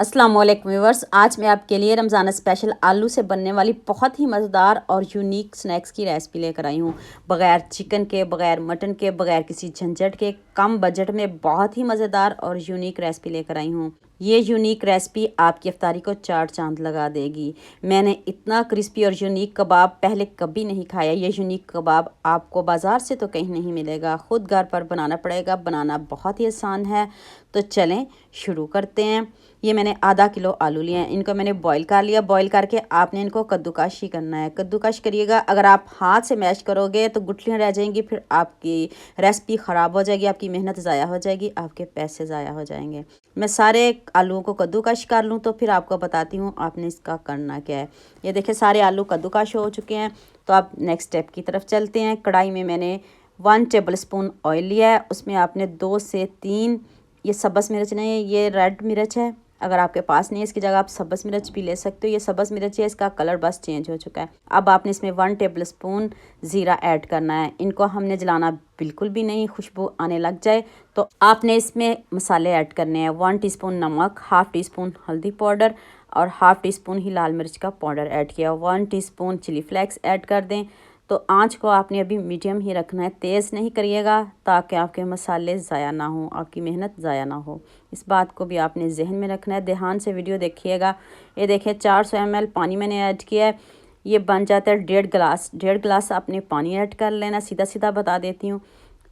अस्सलाम वालेकुम व्यूअर्स। आज मैं आपके लिए रमज़ान स्पेशल आलू से बनने वाली बहुत ही मज़ेदार और यूनिक स्नैक्स की रेसिपी लेकर आई हूँ। बग़ैर चिकन के, बग़ैर मटन के, बग़ैर किसी झंझट के, कम बजट में बहुत ही मज़ेदार और यूनिक रेसिपी लेकर आई हूँ। ये यूनिक रेसिपी आपकी इफ्तारी को चार चांद लगा देगी। मैंने इतना क्रिस्पी और यूनिक कबाब पहले कभी नहीं खाया। ये यूनिक कबाब आपको बाज़ार से तो कहीं नहीं मिलेगा, ख़ुद घर पर बनाना पड़ेगा। बनाना बहुत ही आसान है, तो चलें शुरू करते हैं। ये मैंने आधा किलो आलू लिए हैं, इनको मैंने बॉईल कर लिया। बॉईल करके आपने इनको कद्दूकश ही करना है। कद्दूकश करिएगा, अगर आप हाथ से मैश करोगे तो गुठलियाँ रह जाएंगी, फिर आपकी रेसिपी ख़राब हो जाएगी, आपकी मेहनत ज़ाया हो जाएगी, आपके पैसे ज़ाया हो जाएंगे। मैं सारे आलूओं को कद्दूकश कर लूँ तो फिर आपको बताती हूँ आपने इसका करना क्या है। ये देखिए सारे आलू कद्दूकश हो चुके हैं, तो आप नेक्स्ट स्टेप की तरफ चलते हैं। कढ़ाई में मैंने 1 टेबल स्पून ऑयल लिया है, उसमें आपने 2 से 3 ये सब्ज़ मिर्च नहीं, ये रेड मिर्च है। अगर आपके पास नहीं है, इसकी जगह आप सब्ज़ मिर्च भी ले सकते हो। ये सब्ज़ मिर्च है, इसका कलर बस चेंज हो चुका है। अब आपने इसमें 1 टेबल स्पून ज़ीरा ऐड करना है। इनको हमने जलाना बिल्कुल भी नहीं, खुशबू आने लग जाए तो आपने इसमें मसाले ऐड करने हैं। 1 टीस्पून नमक, हाफ़ टी स्पून हल्दी पाउडर और हाफ़ टी स्पून ही लाल मिर्च का पाउडर ऐड किया। 1 टीस्पून चिली फ्लेक्स ऐड कर दें। तो आंच को आपने अभी मीडियम ही रखना है, तेज़ नहीं करिएगा ताकि आपके मसाले ज़ाया ना हो, आपकी मेहनत ज़ाया ना हो। इस बात को भी आपने जहन में रखना है। ध्यान से वीडियो देखिएगा। ये देखिए 400 ml पानी मैंने ऐड किया है। ये बन जाता है 1.5 गिलास। 1.5 गिलास आपने पानी ऐड कर लेना। सीधा सीधा बता देती हूँ,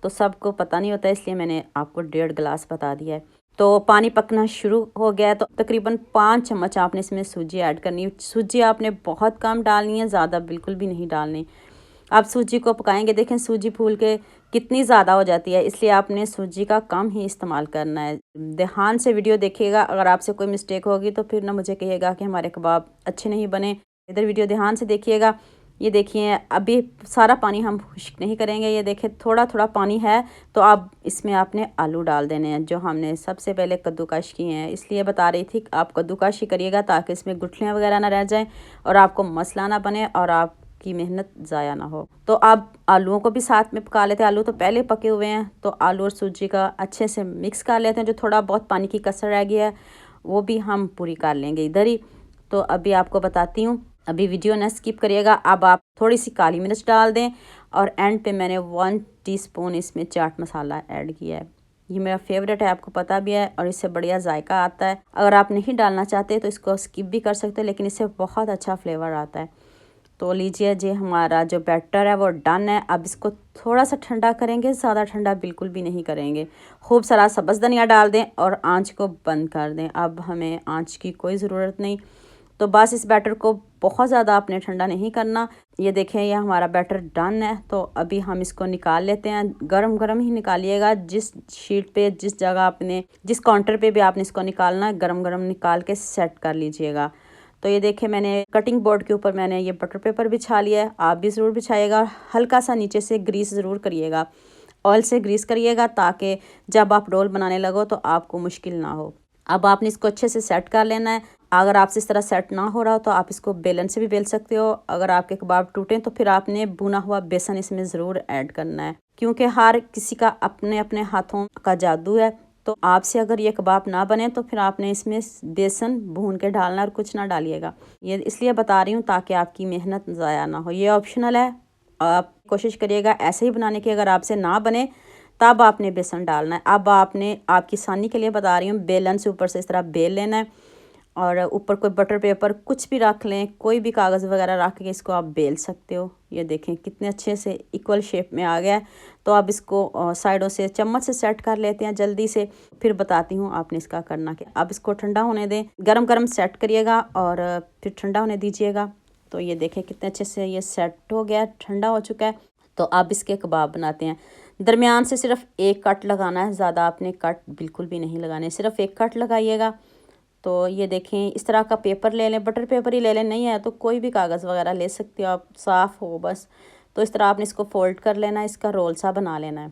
तो सबको पता नहीं होता, इसलिए मैंने आपको 1.5 गिलास बता दिया है। तो पानी पकना शुरू हो गया है, तो तकरीबन 5 चम्मच आपने इसमें सूजी ऐड करनी है। सूजी आपने बहुत कम डालनी है, ज़्यादा बिल्कुल भी नहीं डालनी। आप सूजी को पकाएंगे, देखें सूजी फूल के कितनी ज़्यादा हो जाती है, इसलिए आपने सूजी का कम ही इस्तेमाल करना है। ध्यान से वीडियो देखिएगा, अगर आपसे कोई मिस्टेक होगी तो फिर ना मुझे कहिएगा कि हमारे कबाब अच्छे नहीं बने। इधर वीडियो ध्यान से देखिएगा। ये देखिए अभी सारा पानी हम खुश्क नहीं करेंगे। ये देखिए थोड़ा थोड़ा पानी है, तो अब इसमें आपने आलू डाल देने हैं जो हमने सबसे पहले कद्दूकश किए हैं। इसलिए बता रही थी आप कद्दूकश ही करिएगा ताकि इसमें गुठलियाँ वगैरह ना रह जाएँ और आपको मसला ना बने और आप की मेहनत ज़ाया ना हो। तो आप आलूओं को भी साथ में पका लेते हैं। आलू तो पहले पके हुए हैं, तो आलू और सूजी का अच्छे से मिक्स कर लेते हैं। जो थोड़ा बहुत पानी की कसर रह गई है वो भी हम पूरी कर लेंगे इधर ही। तो अभी आपको बताती हूँ, अभी वीडियो ना स्किप करिएगा। अब आप थोड़ी सी काली मिर्च डाल दें और एंड पे मैंने 1 टीस्पून इसमें चाट मसाला ऐड किया है। ये मेरा फेवरेट है, आपको पता भी है, और इससे बढ़िया जायका आता है। अगर आप नहीं डालना चाहते तो इसको स्किप भी कर सकते हो, लेकिन इससे बहुत अच्छा फ्लेवर आता है। तो लीजिए जी, हमारा जो बैटर है वो डन है। अब इसको थोड़ा सा ठंडा करेंगे, ज़्यादा ठंडा बिल्कुल भी नहीं करेंगे। खूब सारा सब्ज़ धनिया डाल दें और आंच को बंद कर दें। अब हमें आंच की कोई ज़रूरत नहीं। तो बस इस बैटर को बहुत ज़्यादा आपने ठंडा नहीं करना। ये देखें, ये हमारा बैटर डन है। तो अभी हम इसको निकाल लेते हैं। गरम गरम ही निकालिएगा। जिस शीट पे, जिस जगह आपने, जिस काउंटर पे भी आपने इसको निकालना है, गरम गरम निकाल के सेट कर लीजिएगा। तो ये देखिए मैंने कटिंग बोर्ड के ऊपर मैंने ये बटर पेपर बिछा लिया है। आप भी ज़रूर बिछाइएगा। हल्का सा नीचे से ग्रीस ज़रूर करिएगा, ऑयल से ग्रीस करिएगा ताकि जब आप रोल बनाने लगो तो आपको मुश्किल ना हो। अब आपने इसको अच्छे से सेट कर लेना है। अगर आपसे इस तरह सेट ना हो रहा हो तो आप इसको बेलन से भी बेल सकते हो। अगर आपके कबाब टूटें तो फिर आपने भुना हुआ बेसन इसमें ज़रूर ऐड करना है, क्योंकि हर किसी का अपने अपने हाथों का जादू है। तो आपसे अगर ये कबाब ना बने तो फिर आपने इसमें बेसन भून के डालना और कुछ ना डालिएगा। ये इसलिए बता रही हूँ ताकि आपकी मेहनत ज़ाया ना हो। ये ऑप्शनल है, आप कोशिश करिएगा ऐसे ही बनाने की। अगर आपसे ना बने तब आपने बेसन डालना है। अब आपने, आपकी आसानी के लिए बता रही हूँ, बेलन से ऊपर से इस तरह बेल लेना है और ऊपर कोई बटर पेपर कुछ भी रख लें, कोई भी कागज़ वगैरह रख के इसको आप बेल सकते हो। ये देखें कितने अच्छे से इक्वल शेप में आ गया है। तो अब इसको साइडों से चम्मच से सेट कर लेते हैं जल्दी से, फिर बताती हूँ आपने इसका करना क्या। अब इसको ठंडा होने दें, गरम गरम सेट करिएगा और फिर ठंडा होने दीजिएगा। तो ये देखें कितने अच्छे से ये सेट हो गया, ठंडा हो चुका है। तो अब इसके कबाब बनाते हैं। दरमियान से सिर्फ एक कट लगाना है, ज़्यादा आपने कट बिल्कुल भी नहीं लगाने, सिर्फ एक कट लगाइएगा। तो ये देखें इस तरह का पेपर ले लें, बटर पेपर ही ले लें, नहीं है तो कोई भी कागज़ वगैरह ले सकते हो आप, साफ़ हो बस। तो इस तरह आपने इसको फ़ोल्ड कर लेना है, इसका रोल सा बना लेना है।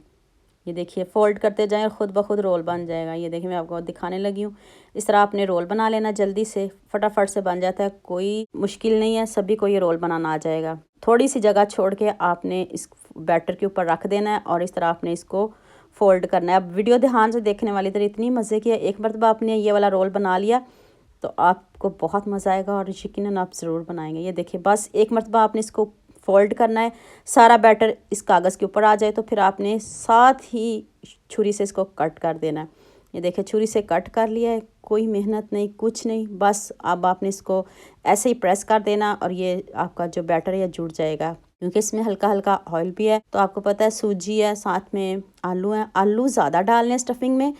ये देखिए फ़ोल्ड करते जाएं और ख़ुद ब खुद रोल बन जाएगा। ये देखिए मैं आपको दिखाने लगी हूँ। इस तरह आपने रोल बना लेना, जल्दी से फटाफट से बन जाता है, कोई मुश्किल नहीं है, सभी को ये रोल बनाना आ जाएगा। थोड़ी सी जगह छोड़ के आपने इस बैटर के ऊपर रख देना है और इस तरह आपने इसको फ़ोल्ड करना है। अब वीडियो ध्यान से देखने वाली तरह इतनी मज़े की है। एक मरतबा आपने ये वाला रोल बना लिया तो आपको बहुत मज़ा आएगा और यकीनन आप ज़रूर बनाएंगे। ये देखिए, बस एक मरतबा आपने इसको फोल्ड करना है, सारा बैटर इस कागज़ के ऊपर आ जाए तो फिर आपने साथ ही छुरी से इसको कट कर देना है। ये देखिए, छुरी से कट कर लिया है, कोई मेहनत नहीं, कुछ नहीं, बस अब आपने इसको ऐसे ही प्रेस कर देना और ये आपका जो बैटर है जुड़ जाएगा। क्योंकि इसमें हल्का हल्का ऑयल भी है, तो आपको पता है सूजी है, साथ में आलू है। आलू ज़्यादा डालने हैं स्टफिंग में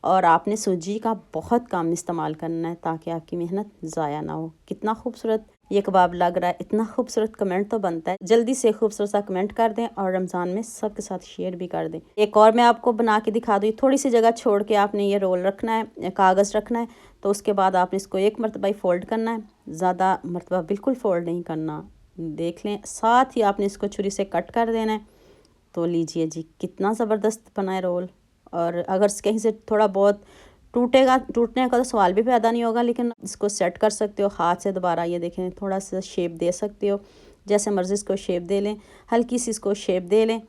और आपने सूजी का बहुत कम इस्तेमाल करना है ताकि आपकी मेहनत ज़ाया ना हो। कितना खूबसूरत ये कबाब लग रहा है, इतना खूबसूरत कमेंट तो बनता है। जल्दी से खूबसूरत सा कमेंट कर दें और रमज़ान में सबके साथ शेयर भी कर दें। एक और मैं आपको बना के दिखा दूँ। थोड़ी सी जगह छोड़ के आपने ये रोल रखना है, कागज़ रखना है, तो उसके बाद आपने इसको एक मरतबा ही फोल्ड करना है, ज़्यादा मरतबा बिल्कुल फोल्ड नहीं करना। देख लें, साथ ही आपने इसको छुरी से कट कर देना है। तो लीजिए जी, कितना ज़बरदस्त बना है रोल। और अगर कहीं से थोड़ा बहुत टूटेगा, टूटने का तो सवाल भी पैदा नहीं होगा, लेकिन इसको सेट कर सकते हो हाथ से दोबारा। ये देखें, थोड़ा सा शेप दे सकते हो, जैसे मर्ज़ी इसको शेप दे लें, हल्की सी इसको शेप दे लें।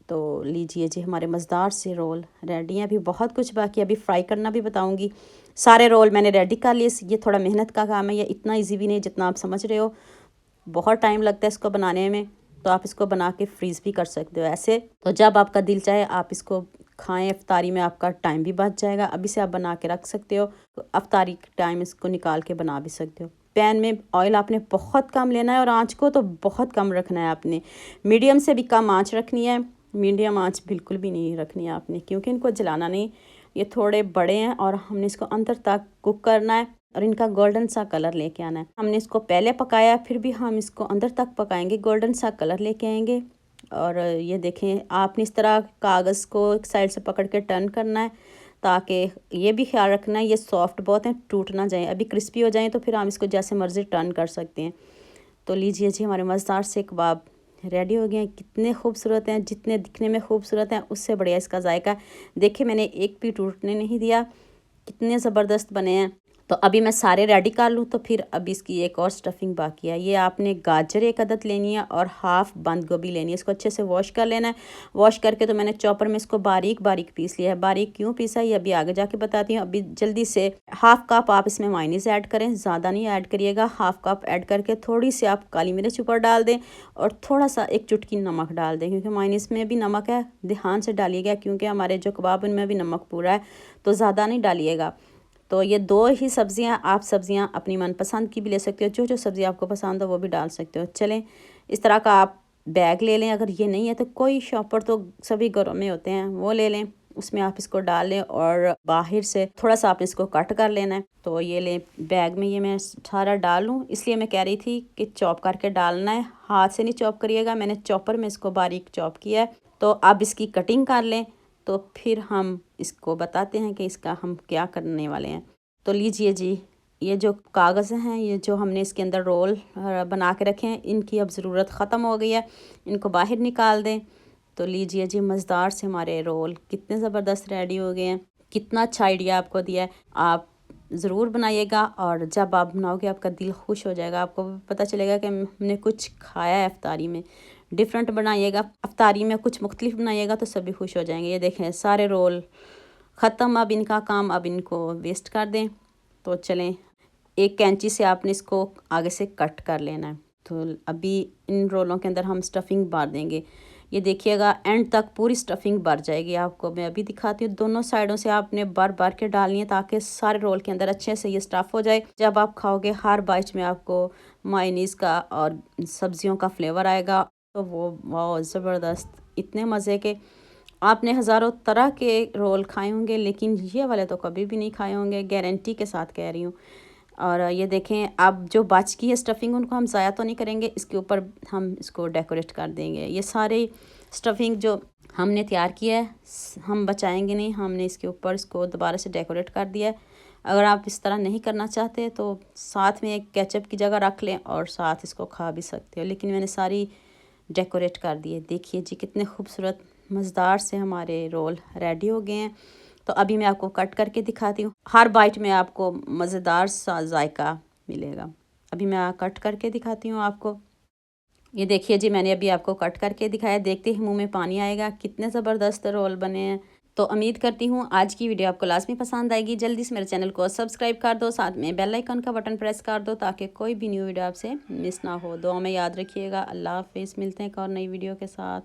तो लीजिए जी, हमारे मज़ेदार से रोल रेडी हैं। अभी बहुत कुछ बाकी, अभी फ्राई करना भी बताऊंगी। सारे रोल मैंने रेडी कर लिए। ये थोड़ा मेहनत का काम है, ये इतना इजी भी नहीं जितना आप समझ रहे हो। बहुत टाइम लगता है इसको बनाने में, तो आप इसको बना के फ्रीज़ भी कर सकते हो ऐसे। तो जब आपका दिल चाहे आप इसको खाएं, अफ्तारी में आपका टाइम भी बच जाएगा। अभी से आप बना के रख सकते हो, तो अफ्तारी के टाइम इसको निकाल के बना भी सकते हो। पैन में ऑयल आपने बहुत कम लेना है और आँच को तो बहुत कम रखना है आपने। मीडियम से भी कम आँच रखनी है, मीडियम आँच बिल्कुल भी नहीं रखनी है आपने, क्योंकि इनको जलाना नहीं। ये थोड़े बड़े हैं और हमने इसको अंदर तक कुक करना है और इनका गोल्डन सा कलर लेके आना है। हमने इसको पहले पकाया, फिर भी हम इसको अंदर तक पकाएंगे, गोल्डन सा कलर लेके आएंगे। और ये देखें, आपने इस तरह कागज़ को एक साइड से पकड़ के टर्न करना है, ताकि ये भी ख्याल रखना है ये सॉफ्ट बहुत हैं, टूट ना जाए। अभी क्रिस्पी हो जाएं तो फिर हम इसको जैसे मर्ज़ी टर्न कर सकते हैं। तो लीजिए जी, हमारे मज़ेदार से कबाब रेडी हो गए हैं। कितने खूबसूरत हैं, जितने दिखने में खूबसूरत हैं उससे बढ़िया इसका जायका। देखिए, मैंने एक भी टूटने नहीं दिया, कितने ज़बरदस्त बने हैं। तो अभी मैं सारे रेडी कर लूँ, तो फिर अभी इसकी एक और स्टफिंग बाकी है। ये आपने गाजर एक अदद लेनी है और हाफ़ बंद गोभी लेनी है। इसको अच्छे से वॉश कर लेना है। वॉश करके तो मैंने चॉपर में इसको बारीक बारीक पीस लिया है। बारीक क्यों पीसा ये अभी आगे जाके बताती हूँ। अभी जल्दी से हाफ़ कप आप इसमें मायोनीज़ ऐड करें, ज़्यादा नहीं ऐड करिएगा। हाफ़ कप ऐड करके थोड़ी सी आप काली मिर्च ऊपर डाल दें और थोड़ा सा एक चुटकी नमक डाल दें, क्योंकि मायोनीज़ में भी नमक है, ध्यान से डालिएगा, क्योंकि हमारे जो कबाब उनमें भी नमक पूरा है, तो ज़्यादा नहीं डालिएगा। तो ये दो ही सब्ज़ियाँ, आप सब्ज़ियाँ अपनी मनपसंद की भी ले सकते हो, जो जो सब्ज़ी आपको पसंद हो वो भी डाल सकते हो। चलें, इस तरह का आप बैग ले लें। अगर ये नहीं है तो कोई शॉपर तो सभी घरों में होते हैं, वो ले लें, उसमें आप इसको डाल लें और बाहर से थोड़ा सा आप इसको कट कर लेना है। तो ये लें बैग में, ये मैं सारा डाल लूँ, इसलिए मैं कह रही थी कि चॉप करके डालना है, हाथ से नहीं चॉप करिएगा। मैंने चॉपर में इसको बारीक चॉप किया है। तो अब इसकी कटिंग कर लें, तो फिर हम इसको बताते हैं कि इसका हम क्या करने वाले हैं। तो लीजिए जी, ये जो कागज़ हैं, ये जो हमने इसके अंदर रोल बना के रखे हैं, इनकी अब ज़रूरत ख़त्म हो गई है, इनको बाहर निकाल दें। तो लीजिए जी, मज़ेदार से हमारे रोल कितने ज़बरदस्त रेडी हो गए हैं। कितना अच्छा आइडिया आपको दिया है, आप ज़रूर बनाइएगा और जब आप बनाओगे आपका दिल खुश हो जाएगा। आपको पता चलेगा कि हमने कुछ खाया है अफ्तारी में। डिफरेंट बनाइएगा, अफ्तारी में कुछ मुख्तलिफ बनाइएगा तो सभी खुश हो जाएंगे। ये देखें, सारे रोल ख़त्म अब इनका काम, अब इनको वेस्ट कर दें। तो चलें, एक कैंची से आपने इसको आगे से कट कर लेना है। तो अभी इन रोलों के अंदर हम स्टफिंग भर देंगे। ये देखिएगा, एंड तक पूरी स्टफिंग भर जाएगी। आपको मैं अभी दिखाती हूँ। दोनों साइडों से आपने भर भर के डालनी है, ताकि सारे रोल के अंदर अच्छे से ये स्टफ़ हो जाए। जब आप खाओगे हर बाइट में आपको मायोनीज़ का और सब्जियों का फ्लेवर आएगा, तो वो वाह ज़बरदस्त, इतने मज़े के। आपने हज़ारों तरह के रोल खाए होंगे, लेकिन ये वाले तो कभी भी नहीं खाए होंगे, गारंटी के साथ कह रही हूँ। और ये देखें, अब जो बच की है स्टफिंग, उनको हम ज़ाया तो नहीं करेंगे, इसके ऊपर हम इसको डेकोरेट कर देंगे। ये सारे स्टफिंग जो हमने तैयार किया है हम बचाएंगे नहीं, हमने इसके ऊपर इसको दोबारा से डेकोरेट कर दिया है। अगर आप इस तरह नहीं करना चाहते तो साथ में एक केचप की जगह रख लें और साथ इसको खा भी सकते हो, लेकिन मैंने सारी डेकोरेट कर दिए। देखिए जी, कितने खूबसूरत मज़ेदार से हमारे रोल रेडी हो गए हैं। तो अभी मैं आपको कट करके दिखाती हूँ। हर बाइट में आपको मज़ेदार सा जायका मिलेगा। अभी मैं कट करके दिखाती हूँ आपको। ये देखिए जी, मैंने अभी आपको कट करके दिखाया, देखते ही मुंह में पानी आएगा। कितने ज़बरदस्त रोल बने हैं, तो उम्मीद करती हूँ आज की वीडियो आपको लाजमी पसंद आएगी। जल्दी से मेरे चैनल को सब्सक्राइब कर दो, साथ में बेल आइकन का बटन प्रेस कर दो ताकि कोई भी न्यू वीडियो आपसे मिस ना हो। दुआ में याद रखिएगा। अल्लाह हाफिज़। मिलते हैं एक और नई वीडियो के साथ।